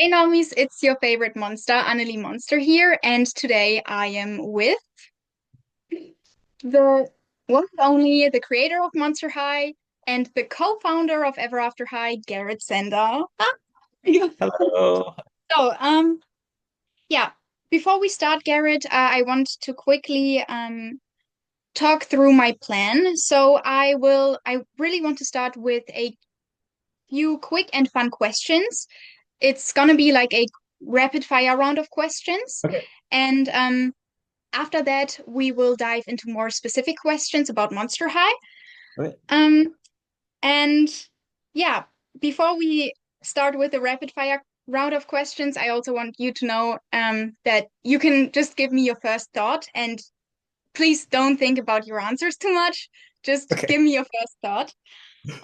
Hey Namis, it's your favorite monster, AneliMonsteR here, and today I am with the one and only, the creator of Monster High and the co-founder of Ever After High, Garrett Sander. Yeah. Hello. So, yeah, before we start, Garrett, I want to quickly talk through my plan. I really want to start with a few quick and fun questions. It's gonna be like a rapid fire round of questions. Okay. And after that, we will dive into more specific questions about Monster High. Okay. Um, and yeah, before we start with the rapid fire round of questions, I also want you to know that you can just give me your first thought and please don't think about your answers too much. Just Okay. give me your first thought.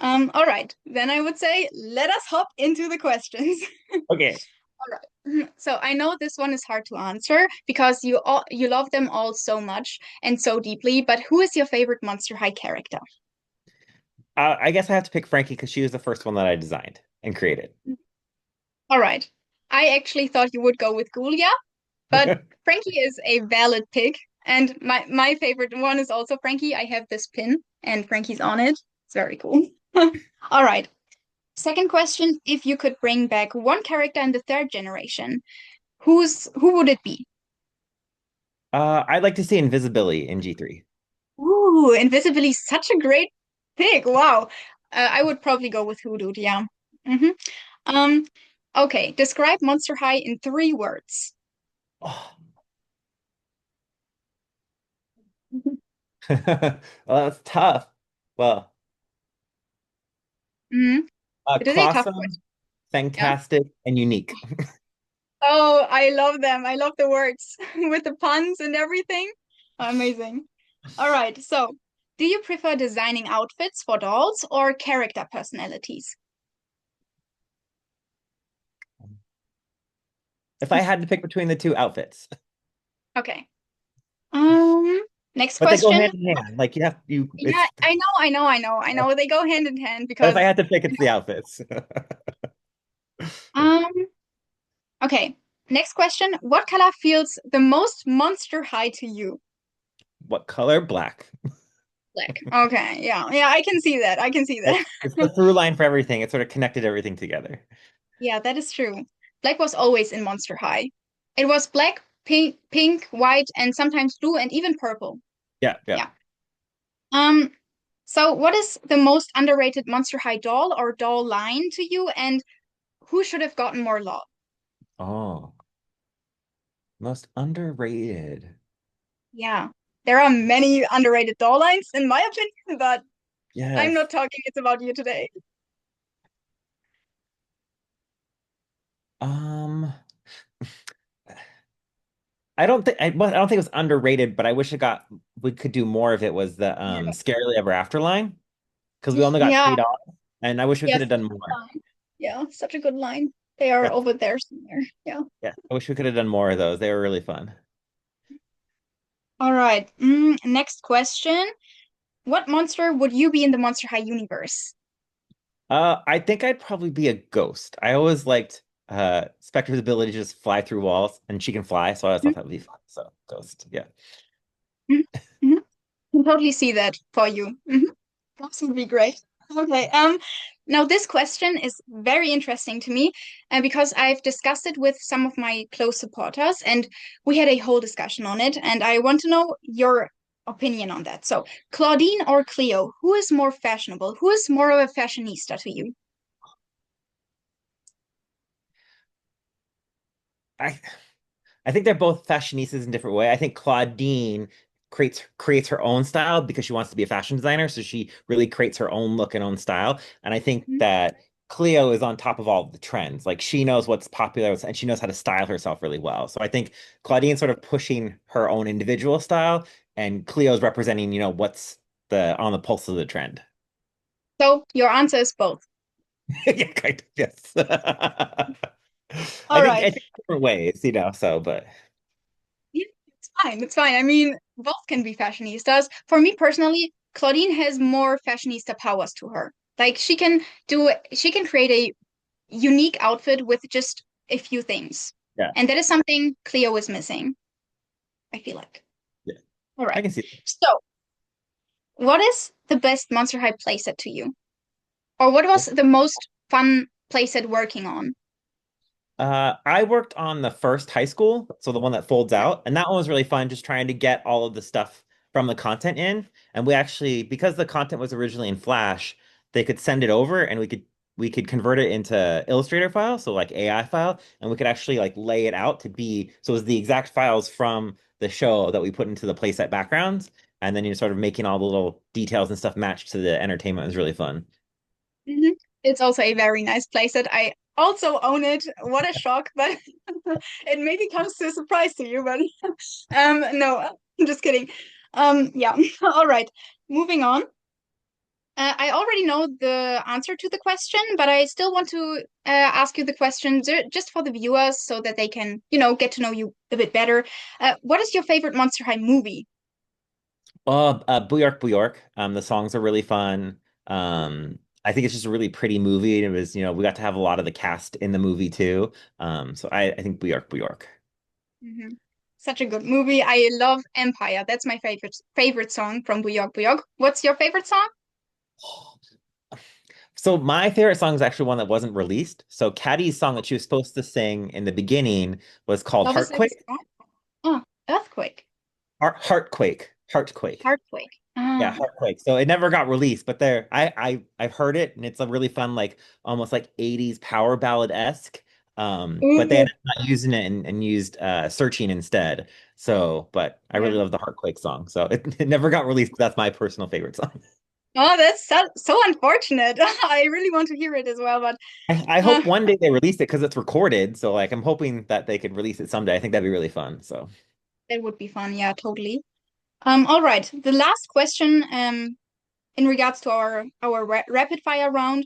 All right, then I would say let us hop into the questions. Okay. All right. So I know this one is hard to answer because you love them all so much and so deeply, but who is your favorite Monster High character? I guess I have to pick Frankie because she was the first one that I designed and created. All right. I actually thought you would go with Gulia, but Frankie is a valid pick. And my favorite one is also Frankie. I have this pin and Frankie's on it. It's very cool. All right. Second question, if you could bring back one character in the third generation, who would it be? I'd like to see invisibility in G3. Ooh, Invisibly, such a great pick. Wow. I would probably go with Hoodoo, yeah. hmm Um, okay, describe Monster High in 3 words. Oh. Well, that's tough. Well, hmm It is a tough Clawsome, question. Yeah. fantastic, and unique. Oh, I love them. I love the words with the puns and everything. Amazing. All right, so do you prefer designing outfits for dolls or character personalities? If I had to pick between the two outfits, Okay. Um, Next but they go question. hand in hand. Like you. Yeah, I know. They go hand in hand But if I because had to pick, it's the outfits. um okay. Next question. What color feels the most Monster High to you? What color? Black. Black. Okay, yeah. Yeah, I can see that. I can see that. It's the through line for everything. It sort of connected everything together. Yeah, that is true. Black was always in Monster High. It was black, pink, white, and sometimes blue and even purple. Yeah, yeah. Yeah. Um, so what is the most underrated Monster High doll or doll line to you, and who should have gotten more love? Oh, most underrated. Yeah. There are many underrated doll lines, in my opinion, but I'm Yes. not talking it's about you today. Um, well, I don't think it was underrated, but I wish we could do more of it was the Yeah. Scarily Ever After line because we only got Yeah. 3 dollars and I wish we could Yes. have done more. Yeah. Such a good line. They are Yeah, over there somewhere. Yeah. yeah. I wish we could have done more of those. They were really fun. All right. Next question. What monster would you be in the Monster High universe? I think I'd probably be a ghost. I always liked Spectre's ability to just fly through walls and she can fly, so I always thought that would be fun. So ghost, yeah. Mhm. Mhm. Can totally see that for you. That would be great. Okay. Now this question is very interesting to me, because I've discussed it with some of my close supporters, and we had a whole discussion on it, and I want to know your opinion on that. So, Claudine or Cleo, who is more fashionable? Who is more of a fashionista to you? I I think they're both fashionistas in different way. I think Claudine creates her own style because she wants to be a fashion designer, so she really creates her own look and own style. And I think Mhm. that Cleo is on top of all of the trends. Like she knows what's popular and she knows how to style herself really well. So I think Claudine's sort of pushing her own individual style, and Cleo's representing, what's the on the pulse of the trend. So, your answer is both. Yeah, kind of, yes. All right. I think different ways, but Yeah, it's fine. It's fine. I mean, both can be fashionistas. For me personally, Claudine has more fashionista powers to her. Like she can create a unique outfit with just a few things. Yeah. And that is something Cleo is missing, I feel like. Yeah. All I right. can see So, what is the best Monster High playset to you? Or what was that. the most fun playset working on? I worked on the first high school, so the one that folds out, and that one was really fun, just trying to get all of the stuff from the content in. And we actually, because the content was originally in Flash, they could send it over, and we could convert it into Illustrator file, so like AI file, and we could actually like lay it out to be so it was the exact files from the show that we put into the playset backgrounds, and then you're sort of making all the little details and stuff match to the entertainment. It was really fun. Hmm. It's also a very nice playset. I also own it. What a shock, but it maybe comes to a surprise to you, but no, I'm just kidding. Yeah. All right. Moving on. I already know the answer to the question, but I still want to ask you the question just for the viewers so that they can, get to know you a bit better. What is your favorite Monster High movie? Booyark Booyark. The songs are really fun. I think it's just a really pretty movie. And it was, we got to have a lot of the cast in the movie too. So I think Booyark Booyark. Hmm. Such a good movie. I love Empire. That's my favorite song from Booyog Booyog. What's your favorite song? So my favorite song is actually one that wasn't released. So Caddy's song that she was supposed to sing in the beginning was called Love is like a Heartquake. storm. Oh, Earthquake. Heartquake. Heartquake. Heartquake. Yeah, Ah. Heartquake. So it never got released, but there, I've heard it, and it's a really fun, like almost like '80s power ballad-esque. But they Ooh. ended up not using it and used Searching instead. So, but I Yeah. really love the Heartquake song. So it never got released, but that's my personal favorite song. Oh, that's so unfortunate. I really want to hear it as well, but I uh, hope one day they release it because it's recorded. So like I'm hoping that they could release it someday. I think that'd be really fun. So that would be fun. Yeah, totally. All right. The last question, in regards to our rapid fire round,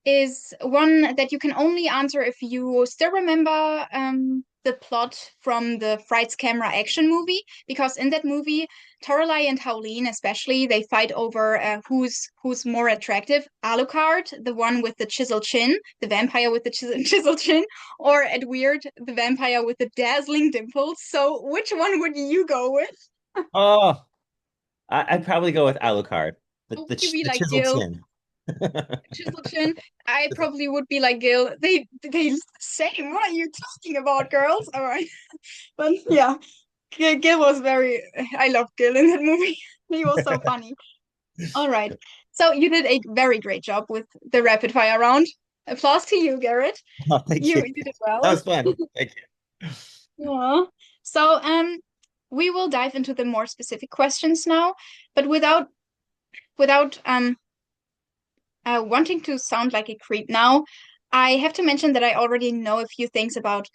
is one that you can only answer if you still remember the plot from the Frights Camera action movie. Because in that movie, Toralei and Howleen, especially, they fight over who's more attractive: Alucard, the one with the chiseled chin, the vampire with the chiseled chin, or Edward, the vampire with the dazzling dimples. So, which one would you go with? oh, I'd probably go with Alucard, the Would the, you ch- be the like chiseled Gil? chin. Chisel chin. I probably would be like Gil. They look the same. What are you talking about, girls? All right, but yeah, Gil was very. I love Gil in that movie. He was so funny. All right, so you did a very great job with the rapid fire round. Applause to you, Garrett. Oh, thank You you. did it That well. was fun. Thank you. Yeah. So we will dive into the more specific questions now, but without wanting to sound like a creep now, I have to mention that I already know a few things about,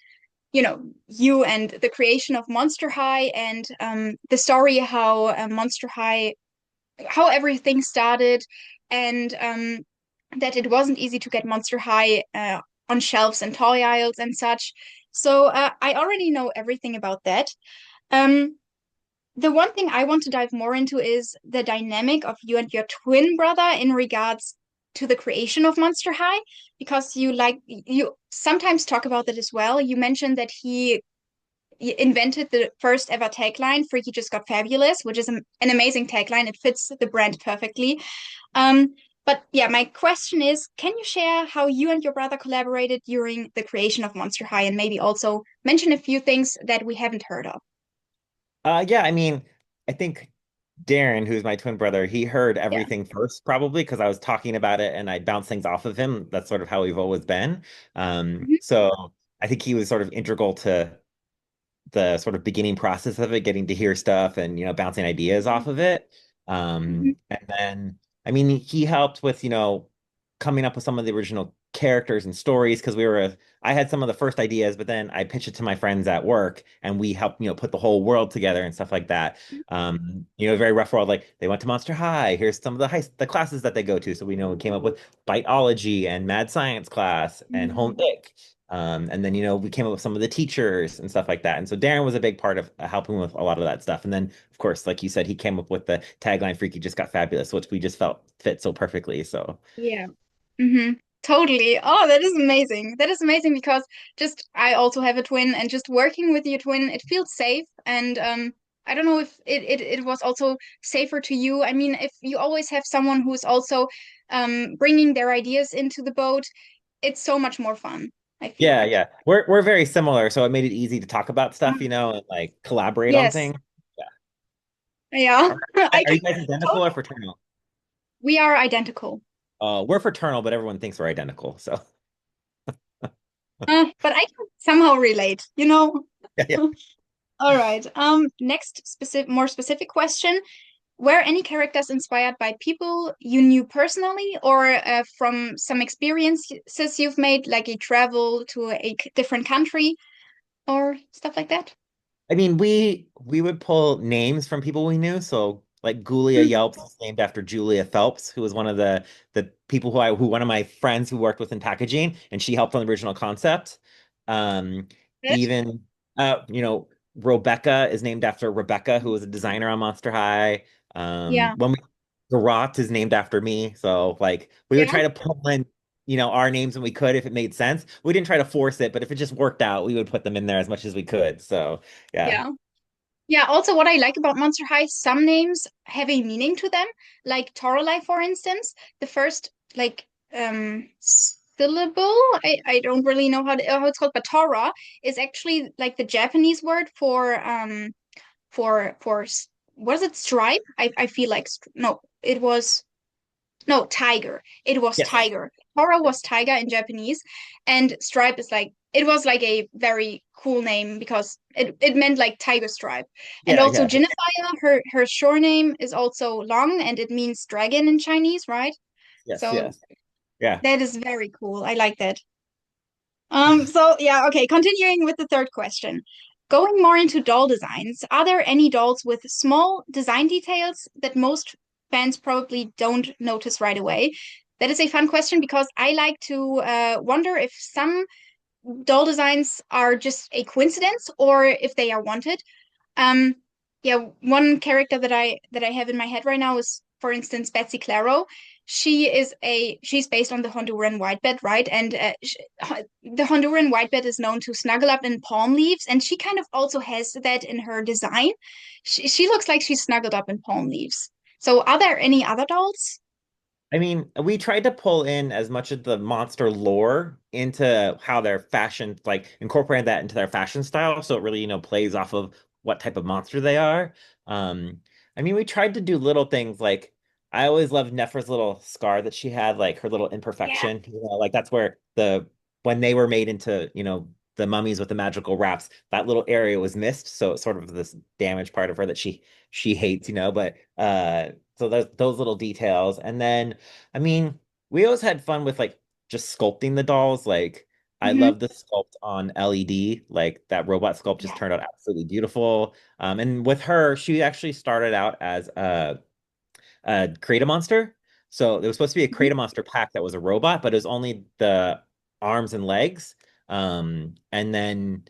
you and the creation of Monster High and the story how Monster High, how everything started, and that it wasn't easy to get Monster High on shelves and toy aisles and such. So I already know everything about that. Um, the one thing I want to dive more into is the dynamic of you and your twin brother in regards to the creation of Monster High, because you sometimes talk about that as well. You mentioned that he invented the first ever tagline, Freaky just got fabulous, which is an amazing tagline. It fits the brand perfectly. Um, but yeah, my question is, can you share how you and your brother collaborated during the creation of Monster High, and maybe also mention a few things that we haven't heard of? Yeah, I mean, I think Darren, who's my twin brother, he heard Yeah. everything first, probably because I was talking about it and I bounced things off of him. That's sort of how we've always been. Mhm. So I think he was sort of integral to the sort of beginning process of it, getting to hear stuff and bouncing ideas off of it. Mhm. And then I mean he helped with coming up with some of the original characters and stories because I had some of the first ideas, but then I pitched it to my friends at work and we helped put the whole world together and stuff like that. Very rough world. Like they went to Monster High. Here's some of the classes that they go to. So we came up with Bitology and Mad Science class and Home Mhm. Ec. And then, we came up with some of the teachers and stuff like that. And so Darren was a big part of helping with a lot of that stuff. And then, of course, like you said, he came up with the tagline Freaky just got fabulous, which we just felt fit so perfectly. So, Yeah. Hmm. Totally. Oh, that is amazing. That is amazing because just I also have a twin and just working with your twin, it feels safe. And I don't know if it was also safer to you. I mean, if you always have someone who's also bringing their ideas into the boat, it's so much more fun, I feel Yeah, like. yeah. We're very similar, so it made it easy to talk about stuff, Mm. and like collaborate on Yes. things. Yeah. Yeah. I Are can you guys identical or totally. fraternal? We are identical. We're fraternal, but everyone thinks we're identical. So But I can somehow relate, you know? yeah, yeah. All right. Next more specific question. Were any characters inspired by people you knew personally or from some experiences you've made, like a travel to a different country or stuff like that? I mean, we would pull names from people we knew. So like Julia Mm, Yelps is named after Julia Phelps, who was one of the people who one of my friends who worked with in packaging, and she helped on the original concept. Um, good. even Rebecca is named after Rebecca, who was a designer on Monster High. Yeah. When we Garrett is named after me. So like we would Yeah. try to pull in, our names when we could if it made sense. We didn't try to force it, but if it just worked out, we would put them in there as much as we could. So yeah. Yeah. Yeah, also what I like about Monster High, some names have a meaning to them. Like Toralei, for instance. The first like syllable, I don't really know how it's called, but Tora is actually like the Japanese word for was it stripe? I feel like no, it was no, tiger. It was Yes. tiger. Tora was tiger in Japanese, and stripe is like it was like a very cool name because it meant like tiger stripe. And Yeah, also yeah. Jinifaya, her shore name is also long and it means dragon in Chinese, right? Yes, So yes. Yeah. that is very cool. I like that. So yeah, okay, continuing with the third question. Going more into doll designs, are there any dolls with small design details that most fans probably don't notice right away? That is a fun question because I like to wonder if some doll designs are just a coincidence or if they are wanted. Um, yeah, one character that I have in my head right now is, for instance, Betsy Claro. She's based on the Honduran whitebed, right? And the Honduran whitebed is known to snuggle up in palm leaves, and she kind of also has that in her design. She looks like she's snuggled up in palm leaves. So, are there any other dolls? I mean, we tried to pull in as much of the monster lore into how their fashion, like incorporating that into their fashion style, so it really, plays off of what type of monster they are. I mean, we tried to do little things like I always loved Nephra's little scar that she had, like her little Yeah. imperfection. Like that's where when they were made into, the mummies with the magical wraps, that little area was missed. So it's sort of this damaged part of her that she hates, but so those little details. And then I mean, we always had fun with like just sculpting the dolls. Like I Hmm. love the sculpt on LED. Like that robot sculpt just Yeah. turned out absolutely beautiful. And with her, she actually started out as a Monster. So there was supposed to be a Mhm. Monster pack that was a robot, but it was only the arms and legs. And then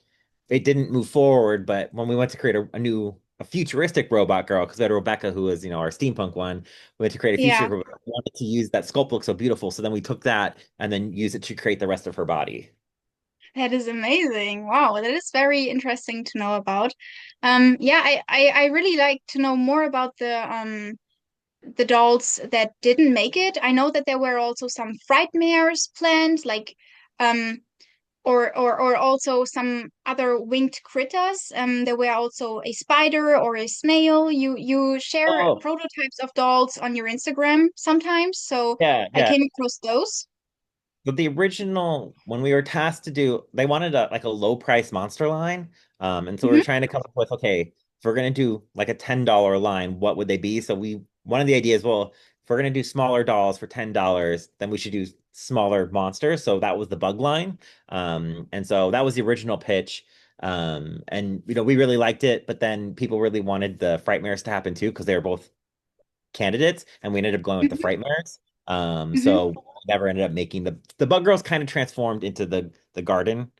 it didn't move forward. But when we went to create a futuristic robot girl, because we had Rebecca, who was, our steampunk one, we had to create a future Yeah. robot. We wanted to use that sculpt look so beautiful. So then we took that and then use it to create the rest of her body. That is amazing. Wow, that is very interesting to know about. Yeah, I really like to know more about the dolls that didn't make it. I know that there were also some frightmares planned, like um or also some other winged critters. There were also a spider or a snail. You share Oh, prototypes of dolls on your Instagram sometimes, so yeah, I yeah. came across those. But the original, when we were tasked to do, they wanted like a low price monster line. And so we were Hmm. trying to come up with, okay, if we're gonna do like a $10 line, what would they be? So one of the ideas, well, if we're gonna do smaller dolls for $10, then we should do smaller monsters. So that was the bug line. And so that was the original pitch. And we really liked it, but then people really wanted the Frightmares to happen too, because they were both candidates, and we ended up going with the Hmm. Frightmares. Hmm. So we never ended up making the Bug Girls kind of transformed into the garden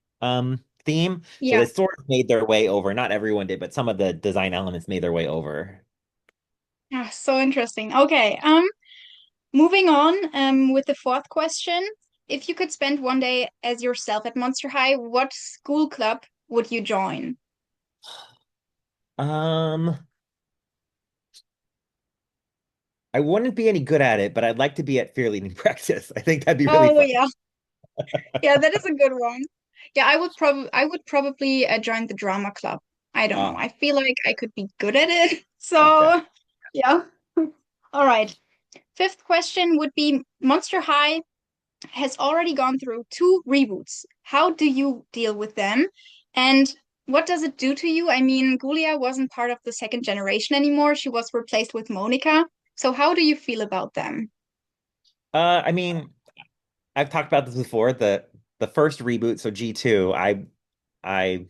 theme. So Yeah. they sort of made their way over. Not everyone did, but some of the design elements made their way over. Ah, so interesting. Okay. Moving on, with the fourth question. if you could spend one day as yourself at Monster High, what school club would you join? Um, I wouldn't be any good at it, but I'd like to be at fear leading practice. I think that'd be really Oh fun. yeah, yeah, that is a good one. Yeah, I would probably join the drama club. I don't know. Oh, I feel like I could be good at it. okay. So yeah. All right. Fifth question would be Monster High has already gone through two reboots. How do you deal with them? And what does it do to you? I mean, Gulia wasn't part of the second generation anymore. She was replaced with Monica. So how do you feel about them? I mean, I've talked about this before. The first reboot, so G2, I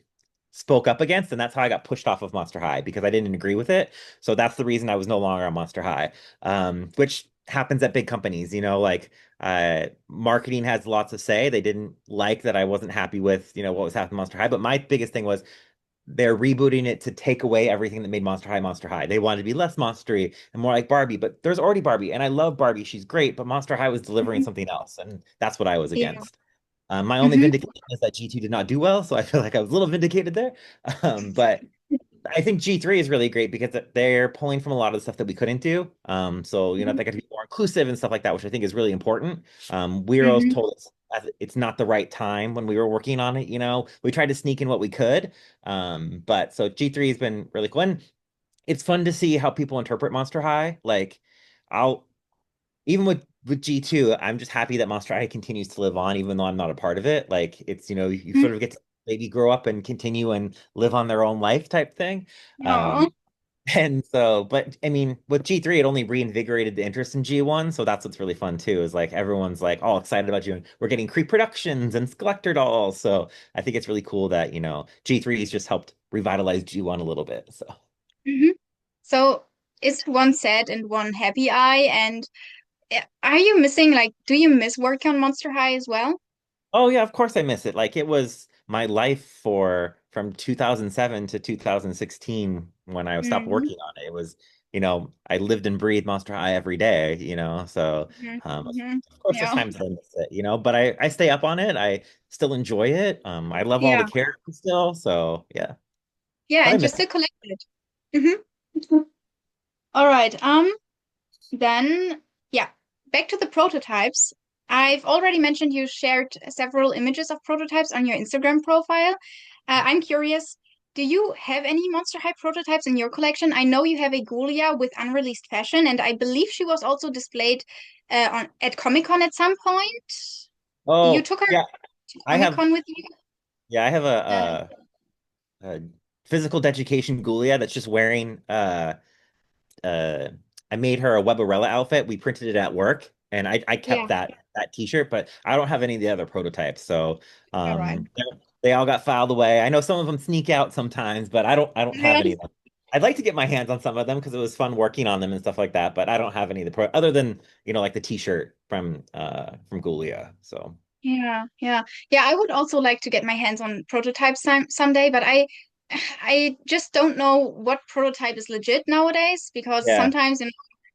spoke up against, and that's how I got pushed off of Monster High because I didn't agree with it. So that's the reason I was no longer on Monster High. Which happens at big companies, like marketing has lots of say. They didn't like that I wasn't happy with, what was happening in Monster High. But my biggest thing was they're rebooting it to take away everything that made Monster High Monster High. They wanted to be less monstery and more like Barbie, but there's already Barbie, and I love Barbie. She's great, but Monster High was delivering Mhm. something else, and that's what I was Yeah. against. My only Hmm. vindication is that G2 did not do well, so I feel like I was a little vindicated there. But I think G3 is really great because they're pulling from a lot of the stuff that we couldn't do. So, they got to be more inclusive and stuff like that, which I think is really important. Wero's Hmm. told us that it's not the right time when we were working on it. We tried to sneak in what we could. But so G3 has been really cool. And it's fun to see how people interpret Monster High. Like, I'll even with G2, I'm just happy that Monster High continues to live on, even though I'm not a part of it. Like it's, you sort of get to maybe grow up and continue and live on their own life type thing. Oh, Um, and so, but I mean, with G3, it only reinvigorated the interest in G1. So that's what's really fun too, is like everyone's like all excited about G1. We're getting Creep Productions and Skeletor dolls. So I think it's really cool that, G3 has just helped revitalize G1 a little bit. So. hmm. So is one sad and one happy eye? And are you missing, like, do you miss working on Monster High as well? Oh yeah, of course I miss it. Like it was my life for from 2007 to 2016 when I stopped Hmm. working on it. It was, I lived and breathed Monster High every day, so Hmm. of Hmm. course there's Yeah. times that I miss it, but I stay up on it. I still enjoy it. I love all the Yeah. characters still, so yeah. Yeah, But I and you miss it. still collect it. Hmm. All right. Then yeah, back to the prototypes. I've already mentioned you shared several images of prototypes on your Instagram profile. I'm curious, do you have any Monster High prototypes in your collection? I know you have a Ghoulia with unreleased fashion, and I believe she was also displayed on at Comic-Con at some point. You Oh, took her yeah, to I have Comic-Con with you? yeah, I have Uh, a physical education Ghoulia that's just wearing uh I made her a Webarella outfit. We printed it at work and I kept yeah, that t-shirt, but I don't have any of the other prototypes. So all right. they all got filed away. I know some of them sneak out sometimes, but I don't have Yeah. any of them. I'd like to get my hands on some of them because it was fun working on them and stuff like that, but I don't have any of the pro other than, like the t-shirt from Ghoulia. So Yeah, yeah. Yeah, I would also like to get my hands on prototypes someday, but I just don't know what prototype is legit nowadays because yeah, sometimes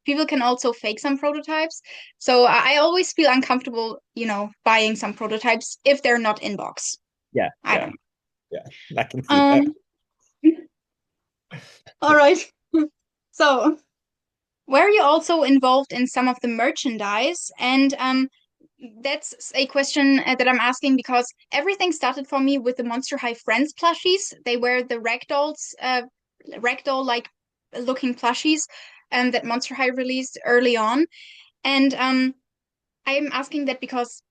people can also fake some prototypes. So I always feel uncomfortable, buying some prototypes if they're not in box. yeah, I yeah, don't yeah. I can know. see that. All right. So, were you also involved in some of the merchandise? And that's a question that I'm asking because everything started for me with the Monster High Friends plushies. They were the ragdoll-like looking plushies that Monster High released early on. And I'm asking that because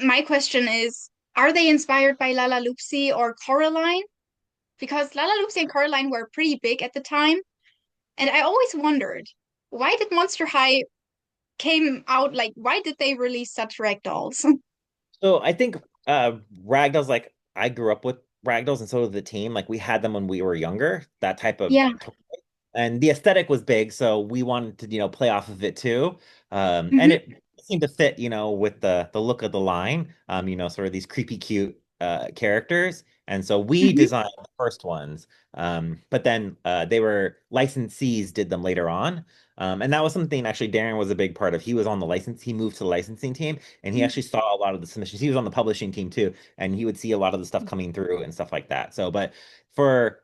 my question is, are they inspired by Lala Loopsy or Coraline? Because Lala Loopsy and Coraline were pretty big at the time. And I always wondered, why did Monster High came out like why did they release such ragdolls? So I think Ragdoll's like I grew up with Ragdolls and so did the team. Like we had them when we were younger, that type of Yeah. toy. And the aesthetic was big, so we wanted to, play off of it too. And Hmm. it seemed to fit, with the look of the line. Sort of these creepy cute characters. And so we Hmm. designed the first ones, but then they were licensees did them later on. And that was something actually Darren was a big part of. He was on the license, he moved to the licensing team, and he actually saw a lot of the submissions. He was on the publishing team too, and he would see a lot of the stuff coming through and stuff like that. So, but for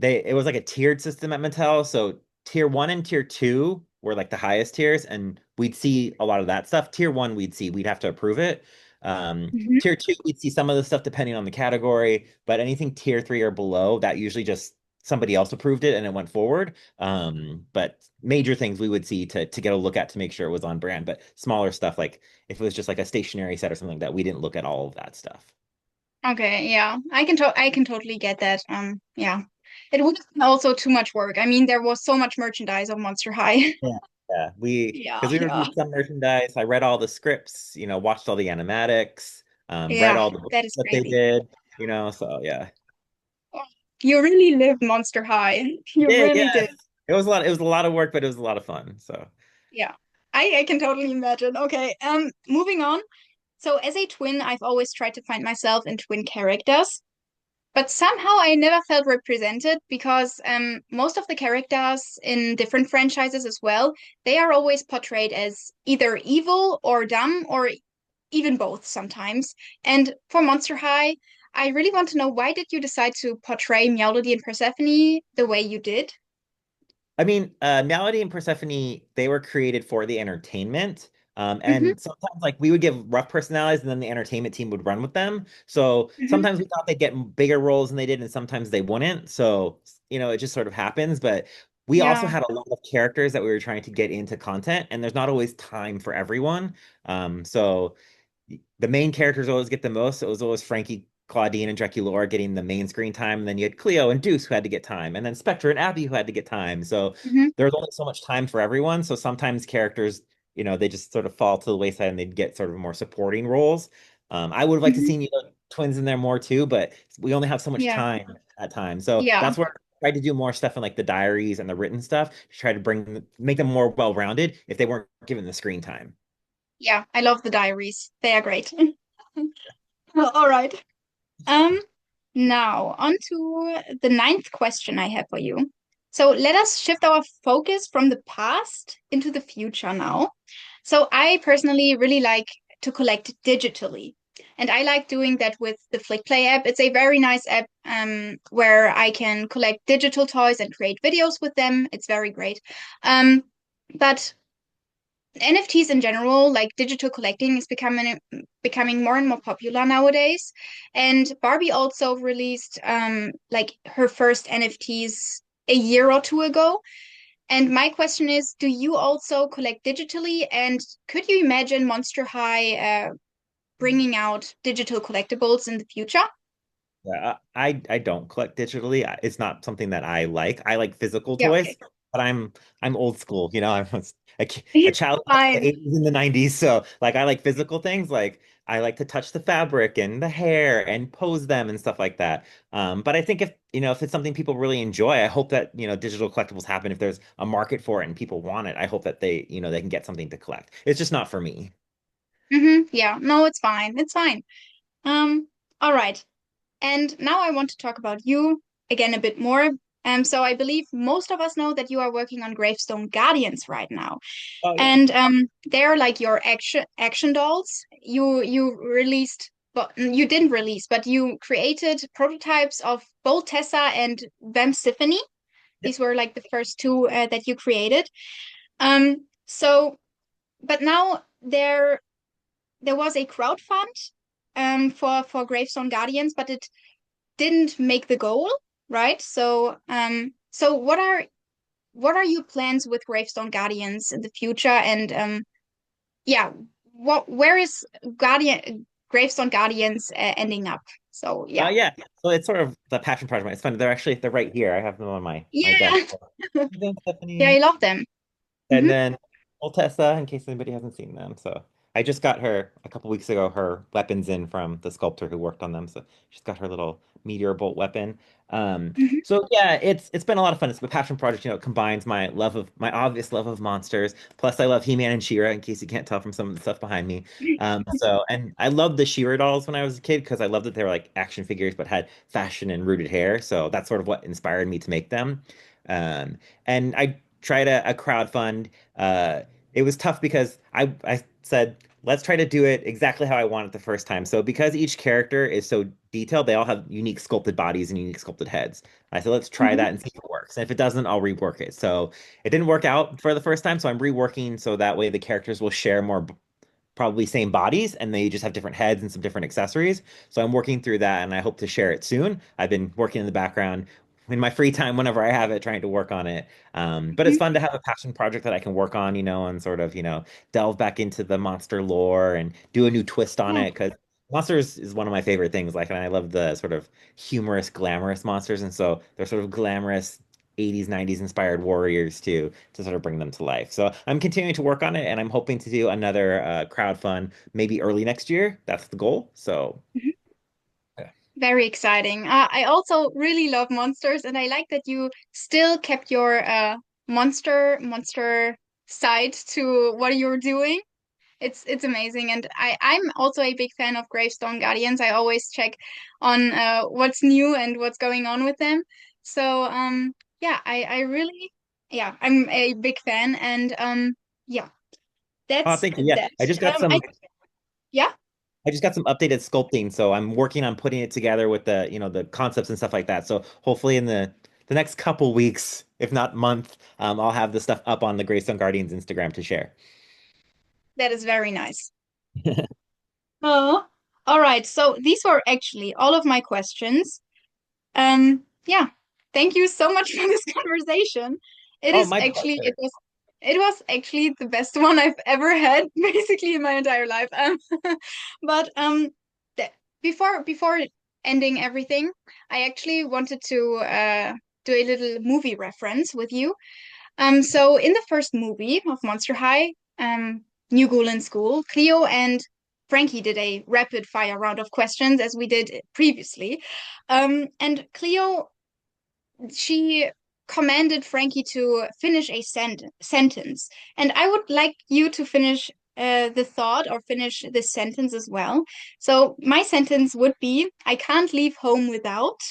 it was like a tiered system at Mattel. So tier one and tier two were like the highest tiers, and we'd see a lot of that stuff. Tier one, we'd have to approve it. Hmm. Tier two, we'd see some of the stuff depending on the category, but anything tier three or below, that usually just somebody else approved it and it went forward. But major things we would see to get a look at to make sure it was on brand. But smaller stuff, like if it was just like a stationary set or something like that, we didn't look at all of that stuff. Okay, yeah. I can totally get that. Yeah. It would have been also too much work. I mean, there was so much merchandise of Monster High. Yeah. Yeah, Yeah, because we yeah. reviewed some merchandise. I read all the scripts, watched all the animatics, read Yeah, all the books that is that they crazy. did, so yeah. You really lived Monster High. You Yeah, really yeah. did. It was a lot of work, but it was a lot of fun. So Yeah. I can totally imagine. Okay, moving on. So as a twin, I've always tried to find myself in twin characters, but somehow I never felt represented because most of the characters in different franchises as well, they are always portrayed as either evil or dumb or even both sometimes. And for Monster High, I really want to know why did you decide to portray Meowlody and Persephone the way you did? I mean, Melody and Persephone, they were created for the entertainment. Hmm. And sometimes like we would give rough personalities and then the entertainment team would run with them. So Hmm. sometimes we thought they'd get bigger roles than they did, and sometimes they wouldn't. So, it just sort of happens. But we also Yeah. had a lot of characters that we were trying to get into content, and there's not always time for everyone. So the main characters always get the most. So it was always Frankie, Claudine, and Draculaura getting the main screen time. And then you had Cleo and Deuce who had to get time. And then Spectre and Abby who had to get time. So Hmm. there was only so much time for everyone. So sometimes characters, they just sort of fall to the wayside and they'd get sort of more supporting roles. I would have liked to Hmm. see twins in there more too, but we only have so much Yeah. time at times. So Yeah. that's where I tried to do more stuff in like the diaries and the written stuff to try to make them more well-rounded if they weren't given the screen time. Yeah. I love the diaries. They are great. Well, all right. Um, Now on to the ninth question I have for you. So let us shift our focus from the past into the future now. So I personally really like to collect digitally. And I like doing that with the FlickPlay app. It's a very nice app where I can collect digital toys and create videos with them. It's very great. But NFTs in general, like digital collecting, is becoming more and more popular nowadays. And Barbie also released like her first NFTs a year or two ago. And my question is, do you also collect digitally? And could you imagine Monster High bringing out digital collectibles in the future? Yeah, I don't collect digitally. It's not something that I like. I like physical Yeah, toys, okay. but I'm old school. I was a It's child of the fine. 80s and the 90s, so like I like physical things. Like I like to touch the fabric and the hair and pose them and stuff like that. But I think if it's something people really enjoy, I hope that digital collectibles happen. If there's a market for it and people want it, I hope that they can get something to collect. It's just not for me. Yeah, no, it's fine. It's fine. All right. And now I want to talk about you again a bit more. So I believe most of us know that you are working on Gravestone Guardians right now. Oh yeah. And they're like your action dolls. You released, but you didn't release, but you created prototypes of both Tessa and Symphony. Yep. These were like the first two that you created. So, but now there was a crowdfund for Gravestone Guardians, but it didn't make the goal, right? So what are your plans with Gravestone Guardians in the future? And yeah, where is Gravestone Guardians ending up? So yeah, Yeah. So it's sort of the passion project. It's fun. They're right here. I have them on my desk. yeah, Then yeah, Stephanie, I love them. and Hmm. then Tessa, in case anybody hasn't seen them. So I just got her a couple weeks ago her weapons in from the sculptor who worked on them. So she's got her little meteor bolt weapon. Mhm. So yeah, it's been a lot of fun. It's a passion project, it combines my obvious love of monsters. Plus I love He-Man and She-Ra, in case you can't tell from some of the stuff behind me. And I loved the She-Ra dolls when I was a kid because I loved that they were like action figures but had fashion and rooted hair. So that's sort of what inspired me to make them. And I tried a crowdfund. It was tough because I said, let's try to do it exactly how I want it the first time. So because each character is so detailed, they all have unique sculpted bodies and unique sculpted heads. I said, let's try Mhm. that and see if it works. And if it doesn't, I'll rework it. So it didn't work out for the first time, so I'm reworking so that way the characters will share more probably same bodies and they just have different heads and some different accessories. So I'm working through that and I hope to share it soon. I've been working in the background in my free time whenever I have it, trying to work on it. But it's Mhm. fun to have a passion project that I can work on, and sort of, delve back into the monster lore and do a new twist on Yeah, it because monsters is one of my favorite things. Like, and I love the sort of humorous, glamorous monsters, and so they're sort of glamorous 80s, 90s inspired warriors too, to sort of bring them to life. So I'm continuing to work on it and I'm hoping to do another crowd fund maybe early next year. That's the goal. So mhm. yeah. Very exciting. I also really love monsters, and I like that you still kept your monster side to what you're doing. It's amazing, and I'm also a big fan of Gravestone Guardians. I always check on what's new and what's going on with them. So yeah, I really, yeah, I'm a big fan, and yeah, Oh, that's thank you. Yeah, that. I Yeah. I just got some updated sculpting, so I'm working on putting it together with the concepts and stuff like that. So hopefully in the next couple weeks, if not month, I'll have the stuff up on the Greystone Guardians Instagram to share. That is very nice. Oh, all right. So these were actually all of my questions. Yeah. Thank you so much for this conversation. Oh, my pleasure. It was actually the best one I've ever had, basically in my entire life. But th before ending everything, I actually wanted to do a little movie reference with you. So in the first movie of Monster High, New Ghoul in School, Cleo and Frankie did a rapid fire round of questions as we did previously. And Cleo, she commanded Frankie to finish a sentence. And I would like you to finish the thought or finish this sentence as well. So my sentence would be, I can't leave home without.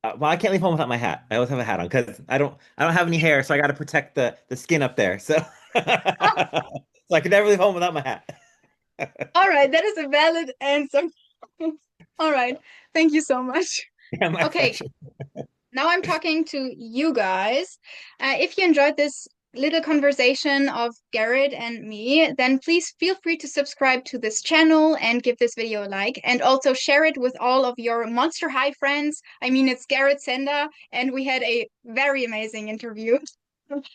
Well, I can't leave home without my hat. I always have a hat on because I don't have any hair, so I got to protect the skin up there. So so I can never leave home without my hat. All right, that is a valid answer. All right, thank you so much. Yeah, my Okay, pleasure. now I'm talking to you guys. If you enjoyed this little conversation of Garrett and me, then please feel free to subscribe to this channel and give this video a like, and also share it with all of your Monster High friends. I mean, it's Garrett Sander, and we had a very amazing interview.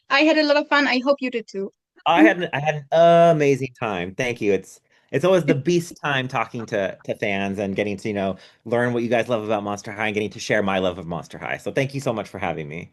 I had a lot of fun. I hope you did too. I had an amazing time. Thank you. It's always the beast time talking to fans and getting to, learn what you guys love about Monster High and getting to share my love of Monster High. So thank you so much for having me.